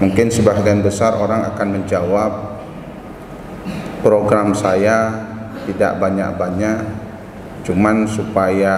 Mungkin sebagian besar orang akan menjawab, program saya tidak banyak-banyak, cuman supaya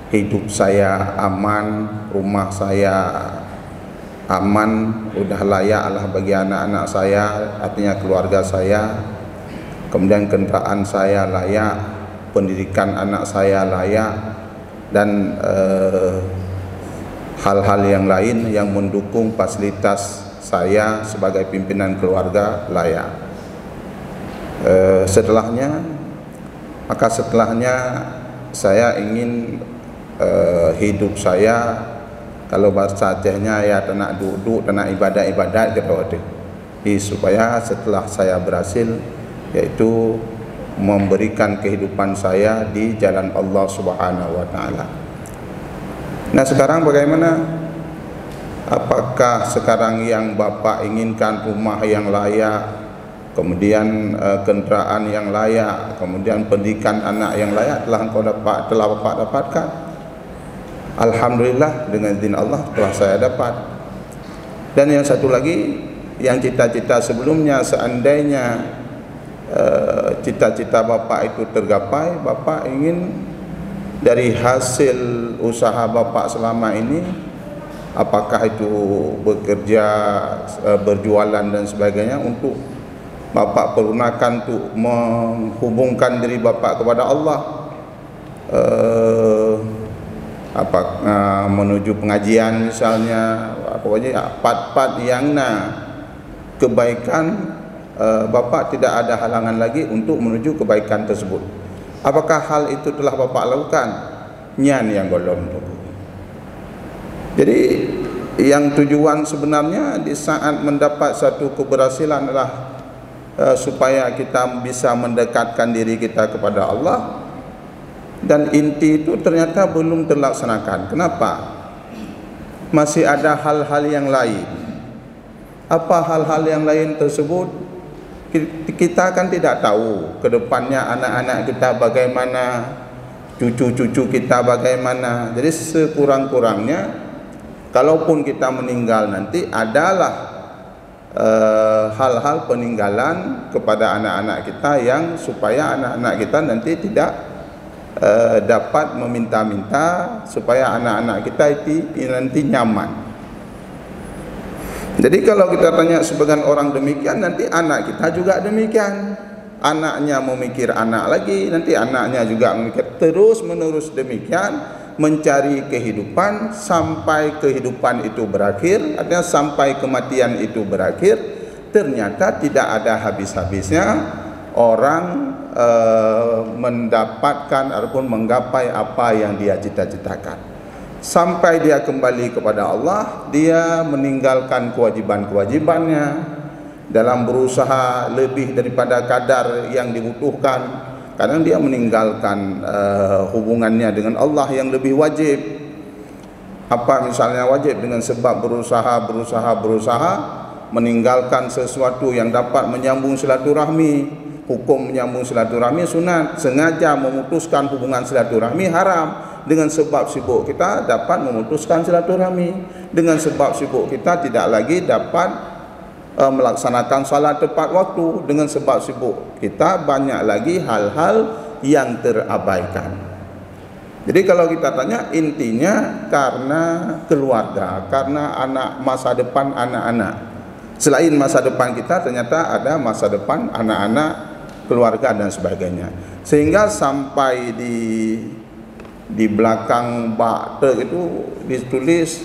hidup saya aman, rumah saya aman, udah layak lah bagi anak-anak saya, artinya keluarga saya, kemudian kendaraan saya layak, pendidikan anak saya layak, dan hal-hal yang lain yang mendukung fasilitas saya sebagai pimpinan keluarga layak. Setelahnya saya ingin hidup saya, kalau bahasa Acehnya ya tenak duduk, tenak ibadat-ibadat gitu. Supaya setelah saya berhasil, yaitu memberikan kehidupan saya di jalan Allah Subhanahu wa Ta'ala. Nah, sekarang bagaimana? Apakah sekarang yang Bapak inginkan rumah yang layak, kemudian kendaraan yang layak, kemudian pendidikan anak yang layak telah Bapak dapatkan? Alhamdulillah, dengan izin Allah telah saya dapat. Dan yang satu lagi, yang cita-cita sebelumnya, seandainya cita-cita Bapak itu tergapai, Bapak ingin dari hasil usaha Bapak selama ini, apakah itu bekerja, berjualan dan sebagainya, untuk Bapak pergunakan untuk menghubungkan diri Bapak kepada Allah, menuju pengajian misalnya, pokoknya part-part yang kebaikan, Bapak tidak ada halangan lagi untuk menuju kebaikan tersebut. Apakah hal itu telah Bapak lakukan? Nyan yang golong. Jadi yang tujuan sebenarnya di saat mendapat satu keberhasilan adalah supaya kita bisa mendekatkan diri kita kepada Allah, dan inti itu ternyata belum terlaksanakan. Kenapa? Masih ada hal-hal yang lain. Apa hal-hal yang lain tersebut? Kita kan tidak tahu ke depannya anak-anak kita bagaimana, cucu-cucu kita bagaimana. Jadi sekurang-kurangnya, kalaupun kita meninggal nanti, adalah hal-hal peninggalan kepada anak-anak kita, yang supaya anak-anak kita nanti tidak dapat meminta-minta, supaya anak-anak kita itu nanti nyaman. Jadi kalau kita tanya sebagian orang demikian, nanti anak kita juga demikian. Anaknya memikir anak lagi, nanti anaknya juga memikir, terus menerus demikian, mencari kehidupan sampai kehidupan itu berakhir, artinya sampai kematian itu berakhir. Ternyata tidak ada habis-habisnya orang mendapatkan ataupun menggapai apa yang dia cita-citakan. Sampai dia kembali kepada Allah, dia meninggalkan kewajiban-kewajibannya dalam berusaha lebih daripada kadar yang dibutuhkan. Kadang dia meninggalkan hubungannya dengan Allah yang lebih wajib. Apa misalnya wajib? Dengan sebab berusaha, meninggalkan sesuatu yang dapat menyambung silaturahmi. Hukum menyambung silaturahmi sunat, sengaja memutuskan hubungan silaturahmi haram. Dengan sebab sibuk kita dapat memutuskan silaturahmi, dengan sebab sibuk kita tidak lagi dapat melaksanakan salat tepat waktu, dengan sebab sibuk kita banyak lagi hal-hal yang terabaikan. Jadi kalau kita tanya, intinya karena keluarga, karena anak, masa depan anak-anak. Selain masa depan kita, ternyata ada masa depan anak-anak, keluarga dan sebagainya. Sehingga sampai di belakang bak truk itu ditulis,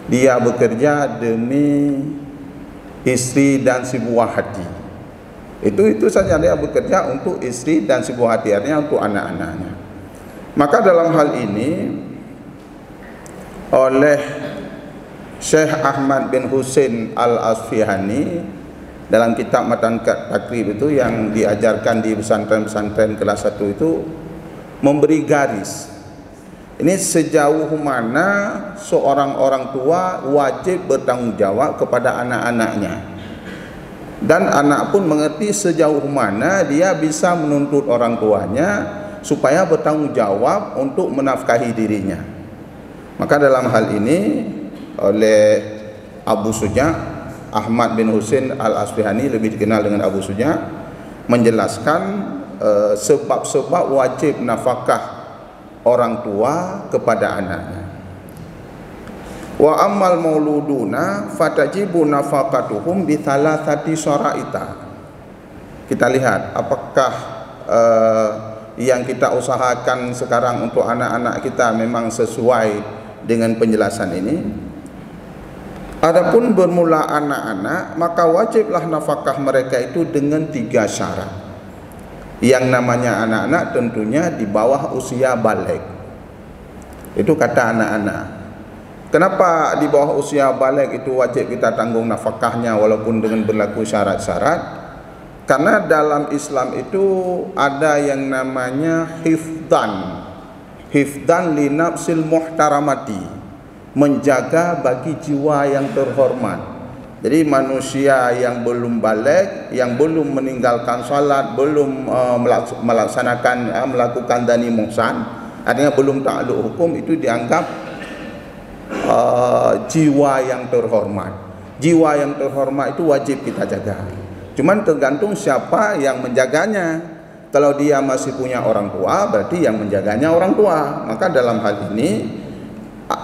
dia bekerja demi istri dan si buah hati. Itu saja, dia bekerja untuk istri dan si buah hati, artinya untuk anak-anaknya. Maka dalam hal ini, oleh Syekh Ahmad bin Husain Al-Asfihani dalam kitab Matan Takrib itu, yang diajarkan di pesantren-pesantren kelas 1 itu, memberi garis. Ini sejauh mana seorang orang tua wajib bertanggung jawab kepada anak-anaknya, dan anak pun mengerti sejauh mana dia bisa menuntut orang tuanya supaya bertanggung jawab untuk menafkahi dirinya. Maka dalam hal ini oleh Abu Suja Ahmad bin Husain Al-Asfihani, lebih dikenal dengan Abu Suja, menjelaskan sebab-sebab wajib nafkah orang tua kepada anaknya. Wa ammal mauluduna fatajibu nafaqatuhum bi thalathati syara'ita. Kita lihat apakah yang kita usahakan sekarang untuk anak-anak kita memang sesuai dengan penjelasan ini. Adapun bermula anak-anak, maka wajiblah nafkah mereka itu dengan 3 syarat. Yang namanya anak-anak tentunya di bawah usia baligh. Itu kata anak-anak. Kenapa di bawah usia baligh itu wajib kita tanggung nafkahnya walaupun dengan berlaku syarat-syarat? Karena dalam Islam itu ada yang namanya hifdan li nafsil muhtaramati, menjaga bagi jiwa yang terhormat. Jadi manusia yang belum baligh, yang belum meninggalkan salat, belum melakukan dani muhsan, artinya belum takluk hukum, itu dianggap jiwa yang terhormat. Jiwa yang terhormat itu wajib kita jaga. Cuman tergantung siapa yang menjaganya. Kalau dia masih punya orang tua, berarti yang menjaganya orang tua. Maka dalam hal ini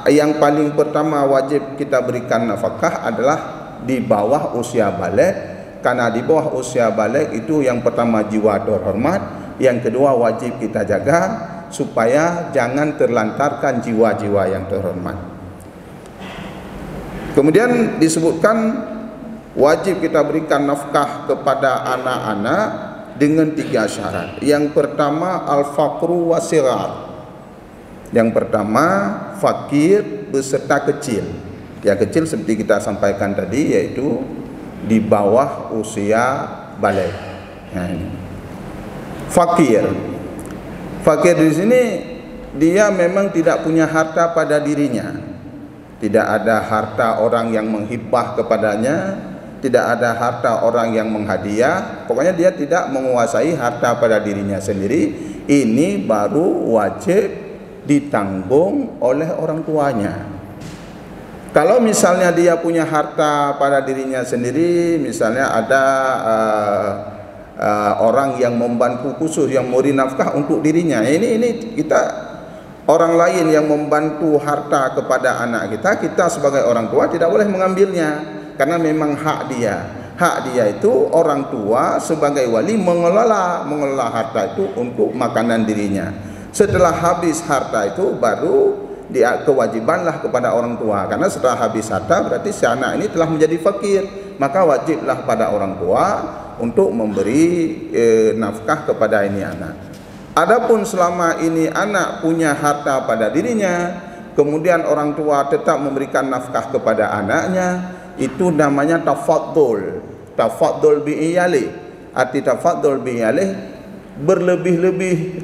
yang paling pertama wajib kita berikan nafkah adalah di bawah usia baligh. Karena di bawah usia baligh itu yang pertama jiwa terhormat, yang kedua wajib kita jaga supaya jangan terlantarkan jiwa-jiwa yang terhormat. Kemudian disebutkan wajib kita berikan nafkah kepada anak-anak dengan 3 syarat. Yang pertama al-faqru wa sighar. Yang pertama fakir beserta kecil. Yang kecil seperti kita sampaikan tadi, yaitu di bawah usia baligh. Fakir. Fakir di sini dia memang tidak punya harta pada dirinya. Tidak ada harta orang yang menghibah kepadanya, tidak ada harta orang yang menghadiah. Pokoknya dia tidak menguasai harta pada dirinya sendiri. Ini baru wajib ditanggung oleh orang tuanya. Kalau misalnya dia punya harta pada dirinya sendiri, misalnya ada orang yang membantu khusus, yang memberi nafkah untuk dirinya, ini kita, orang lain yang membantu harta kepada anak kita, kita sebagai orang tua tidak boleh mengambilnya. Karena memang hak dia. Hak dia itu orang tua sebagai wali mengelola harta itu untuk makanan dirinya. Setelah habis harta itu baru dia kewajibanlah kepada orang tua. Karena setelah habis harta berarti si anak ini telah menjadi fakir. Maka wajiblah pada orang tua untuk memberi nafkah kepada ini anak. Adapun selama ini anak punya harta pada dirinya, kemudian orang tua tetap memberikan nafkah kepada anaknya, itu namanya tafaddul. Tafaddul bi'iyali. Arti tafaddul bi'iyali, berlebih-lebih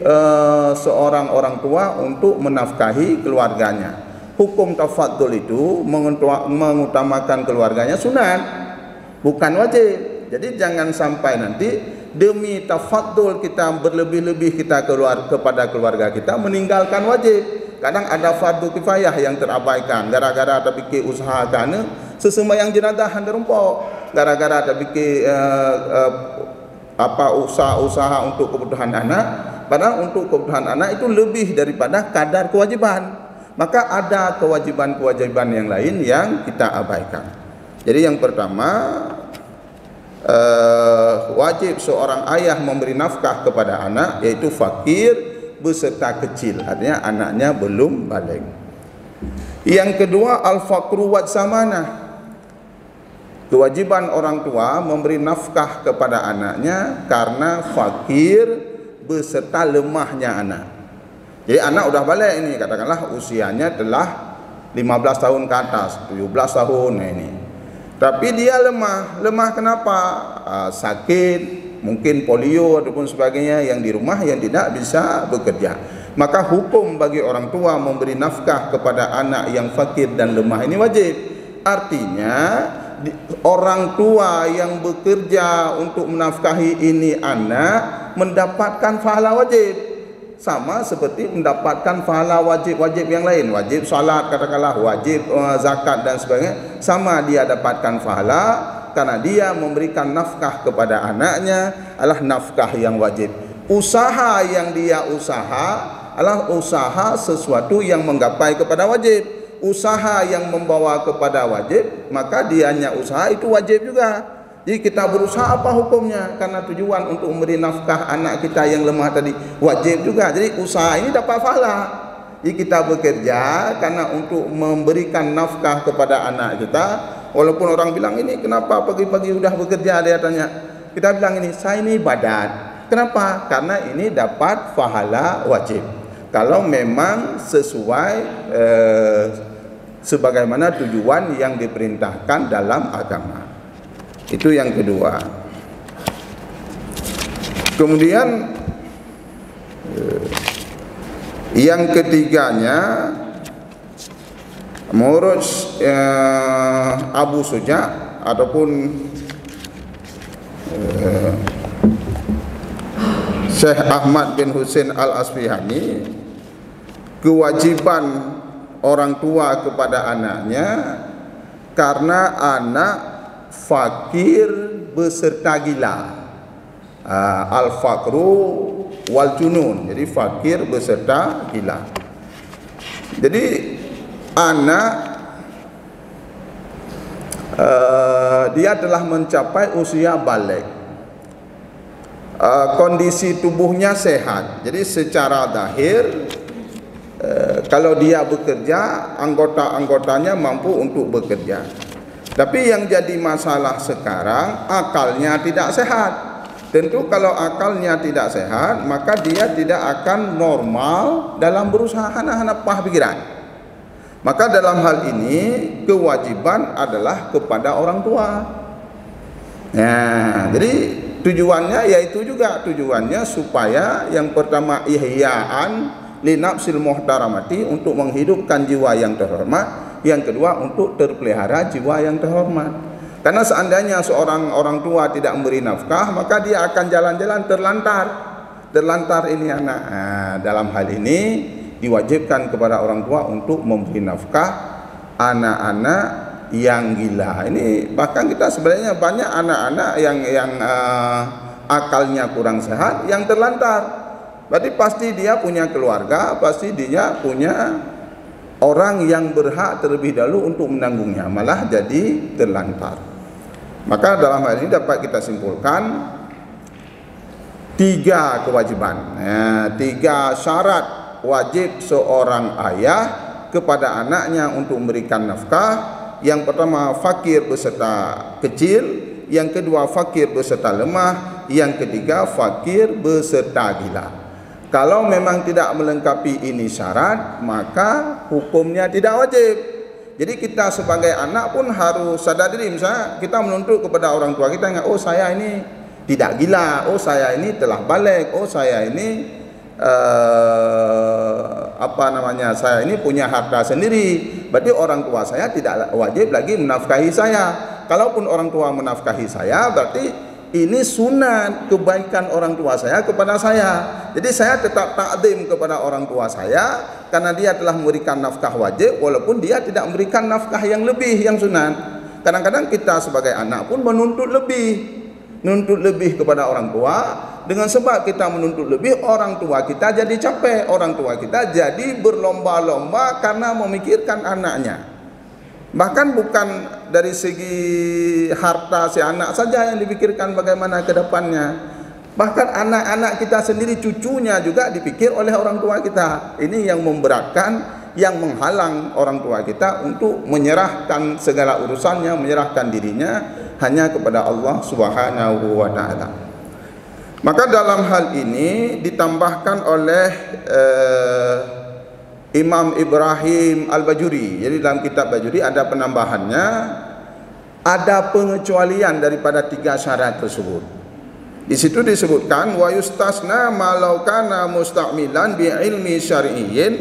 seorang orang tua untuk menafkahi keluarganya. Hukum tafaddul itu mengutamakan keluarganya sunat, bukan wajib. Jadi jangan sampai nanti demi tafaddul kita berlebih-lebih kita keluar kepada keluarga kita meninggalkan wajib. Kadang ada fardu kifayah yang terabaikan gara-gara ada bikin usaha kana sesembahyang jenazah handa rumpok, gara-gara ada bikin usaha untuk kebutuhan anak, padahal untuk kebutuhan anak itu lebih daripada kadar kewajiban. Maka ada kewajiban-kewajiban yang lain yang kita abaikan. Jadi yang pertama, wajib seorang ayah memberi nafkah kepada anak, yaitu fakir beserta kecil, artinya anaknya belum baligh. Yang kedua al-faqru wa zamanah. Kewajiban orang tua memberi nafkah kepada anaknya karena fakir beserta lemahnya anak. Jadi anak udah baligh ini, katakanlah usianya telah 15 tahun ke atas, 17 tahun ini. Tapi dia lemah. Lemah kenapa? Sakit, mungkin polio ataupun sebagainya, yang di rumah yang tidak bisa bekerja. Maka hukum bagi orang tua memberi nafkah kepada anak yang fakir dan lemah ini wajib. Artinya orang tua yang bekerja untuk menafkahi ini anak mendapatkan pahala wajib. Sama seperti mendapatkan pahala wajib-wajib yang lain. Wajib salat katakanlah, wajib zakat dan sebagainya. Sama dia dapatkan pahala karena dia memberikan nafkah kepada anaknya adalah nafkah yang wajib. Usaha yang dia usaha adalah usaha sesuatu yang menggapai kepada wajib. Usaha yang membawa kepada wajib, maka dianya usaha itu wajib juga. Jadi kita berusaha apa hukumnya? Karena tujuan untuk memberi nafkah anak kita yang lemah tadi wajib juga. Jadi usaha ini dapat pahala. Jadi kita bekerja karena untuk memberikan nafkah kepada anak kita. Walaupun orang bilang ini kenapa pagi-pagi udah bekerja, dia tanya. Kita bilang ini saya ini ibadat. Kenapa? Karena ini dapat pahala wajib. Kalau memang sesuai sebagaimana tujuan yang diperintahkan dalam agama. Itu yang kedua. Kemudian yang ketiganya, menurut Abu Suja ataupun Syekh Ahmad bin Husain Al-Asfihani, kewajiban orang tua kepada anaknya karena anak fakir beserta gila. Al-faqru wal junun. Jadi fakir beserta gila. Jadi anak dia telah mencapai usia balik. Kondisi tubuhnya sehat. Jadi secara zahir kalau dia bekerja, anggota-anggotanya mampu untuk bekerja. Tapi yang jadi masalah sekarang akalnya tidak sehat. Tentu kalau akalnya tidak sehat, maka dia tidak akan normal dalam berusaha hana-hana pah pikiran. Maka dalam hal ini kewajiban adalah kepada orang tua. Nah, jadi tujuannya yaitu juga tujuannya supaya yang pertama ihya'an li nafsil muhtaramati, untuk menghidupkan jiwa yang terhormat. Yang kedua untuk terpelihara jiwa yang terhormat. Karena seandainya seorang orang tua tidak memberi nafkah, maka dia akan jalan-jalan terlantar ini anak. Nah, dalam hal ini diwajibkan kepada orang tua untuk memberi nafkah anak-anak yang gila. Ini bahkan kita sebenarnya banyak anak-anak yang akalnya kurang sehat yang terlantar. Berarti pasti dia punya keluarga, pasti dia punya orang yang berhak terlebih dahulu untuk menanggungnya, malah jadi terlantar. Maka dalam hal ini dapat kita simpulkan 3 kewajiban, 3 syarat wajib seorang ayah kepada anaknya untuk memberikan nafkah. Yang pertama fakir beserta kecil, yang kedua fakir beserta lemah, yang ketiga fakir beserta gila. Kalau memang tidak melengkapi ini syarat, maka hukumnya tidak wajib. Jadi kita sebagai anak pun harus sadar diri. Misalnya kita menuntut kepada orang tua kita, oh saya ini tidak gila, oh saya ini telah balik, oh saya ini saya ini punya harta sendiri. Berarti orang tua saya tidak wajib lagi menafkahi saya. Kalaupun orang tua menafkahi saya, berarti ini sunat kebaikan orang tua saya kepada saya. Jadi saya tetap takdim kepada orang tua saya karena dia telah memberikan nafkah wajib, walaupun dia tidak memberikan nafkah yang lebih, yang sunat. Kadang-kadang kita sebagai anak pun menuntut lebih kepada orang tua. Dengan sebab kita menuntut lebih, orang tua kita jadi capek, orang tua kita jadi berlomba-lomba karena memikirkan anaknya. Bahkan bukan dari segi harta si anak saja yang dipikirkan bagaimana ke depannya. Bahkan anak-anak kita sendiri, cucunya juga dipikir oleh orang tua kita. Ini yang memberatkan, yang menghalang orang tua kita untuk menyerahkan segala urusannya, menyerahkan dirinya hanya kepada Allah Subhanahu wa taala. Maka dalam hal ini ditambahkan oleh Imam Ibrahim Al-Bajuri. Jadi dalam kitab Bajuri ada penambahannya, ada pengecualian daripada 3 syarat tersebut. Di situ disebutkan wa yustasna ma law kana musta'milan bi ilmi syar'iyyin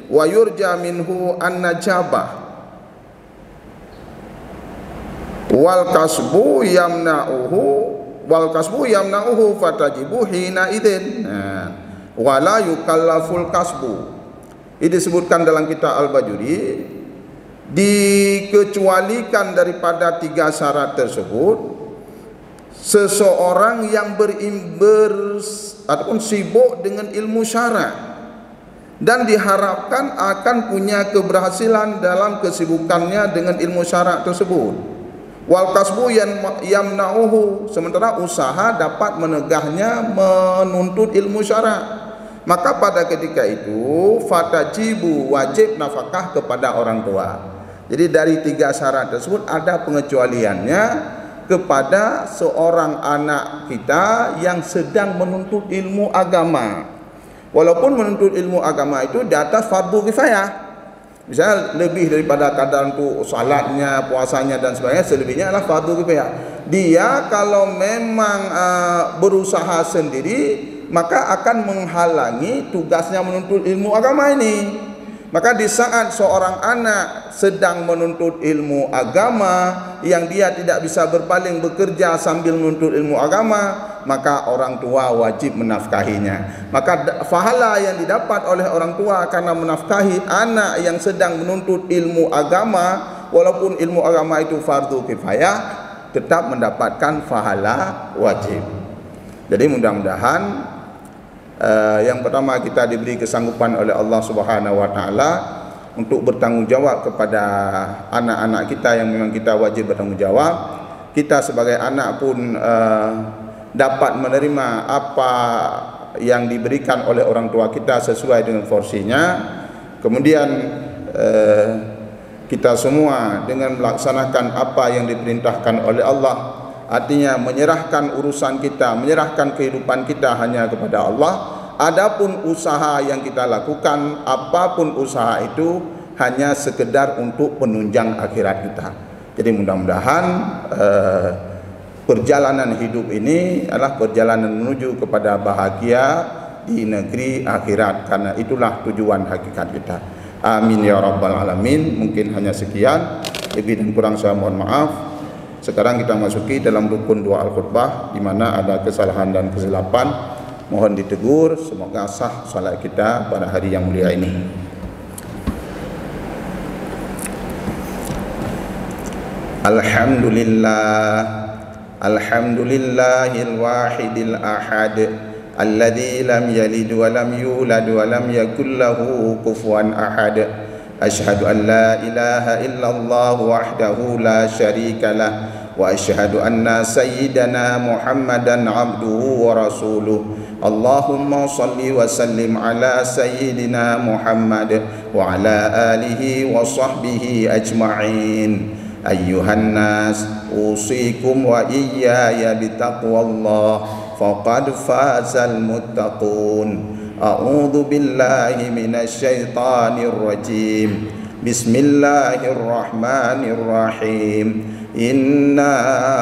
wa yurja minhu an-najabah wal kasbu yamna'uhu fatajibu hina idzin wala yukallaful kasbu. Ini disebutkan dalam kitab Al-Bajuri, dikecualikan daripada 3 syarat tersebut seseorang yang ataupun sibuk dengan ilmu syara dan diharapkan akan punya keberhasilan dalam kesibukannya dengan ilmu syara tersebut. Wal kasbu yamna'uhu, sementara usaha dapat menegahnya menuntut ilmu syara. Maka pada ketika itu fatajibu, wajib nafkah kepada orang tua. Jadi dari 3 syarat tersebut ada pengecualiannya kepada seorang anak kita yang sedang menuntut ilmu agama. Walaupun menuntut ilmu agama itu di atas fardu kifayah. Misalnya lebih daripada kadar untuk salatnya, puasanya dan sebagainya, selebihnya adalah fardu kifayah. Dia kalau memang berusaha sendiri, maka akan menghalangi tugasnya menuntut ilmu agama ini. Maka di saat seorang anak sedang menuntut ilmu agama yang dia tidak bisa berpaling bekerja sambil menuntut ilmu agama, maka orang tua wajib menafkahinya. Maka pahala yang didapat oleh orang tua karena menafkahi anak yang sedang menuntut ilmu agama, walaupun ilmu agama itu fardu kifayah, tetap mendapatkan pahala wajib. Jadi mudah-mudahan yang pertama, kita diberi kesanggupan oleh Allah Subhanahu wa taala untuk bertanggungjawab kepada anak-anak kita yang memang kita wajib bertanggungjawab. Kita sebagai anak pun dapat menerima apa yang diberikan oleh orang tua kita sesuai dengan porsinya. Kemudian kita semua dengan melaksanakan apa yang diperintahkan oleh Allah, artinya menyerahkan urusan kita, menyerahkan kehidupan kita hanya kepada Allah. Adapun usaha yang kita lakukan, apapun usaha itu, hanya sekedar untuk penunjang akhirat kita. Jadi mudah-mudahan perjalanan hidup ini adalah perjalanan menuju kepada bahagia di negeri akhirat, karena itulah tujuan hakikat kita. Amin ya rabbal alamin. Mungkin hanya sekian, lebih dan kurang saya mohon maaf. Sekarang kita masuki dalam rukun doa al-khutbah, di mana ada kesalahan dan kesilapan, mohon ditegur. Semoga sah salat kita pada hari yang mulia ini. Alhamdulillah, alhamdulillahil wahidil ahad, alladzi lam yalid wa lam yulad wa lam yakul lahu kufuwan ahad. Asyhadu an la ilaha illallah wahdahu la syarika lah, wa asyhadu anna sayyidana Muhammadan abduhu wa rasuluh. Allahumma salli wa sallim ala sayyidina Muhammad wa ala alihi wa sahbihi ajma'in. Ayyuhan nas, usikum wa iyaya bitaqwallah, faqad fazal muttaqun. A'udzu billahi minasy syaithanir rajim. Bismillahirrahmanirrahim. Inna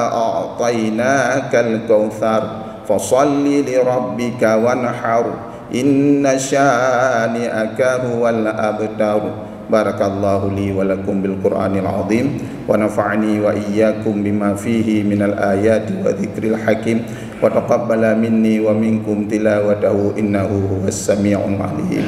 a'tainakal kautsar, fasalli li rabbika wanhar, inna syani'aka huwal abtar. Barakallahu li wa lakum bil Qur'anil azim, wa nafa'ani wa iyyakum bima fihi minal ayati wa dzikril hakim, wa taqabbala minni wa minkum tilawatahu innahu huwas sami'ul alim.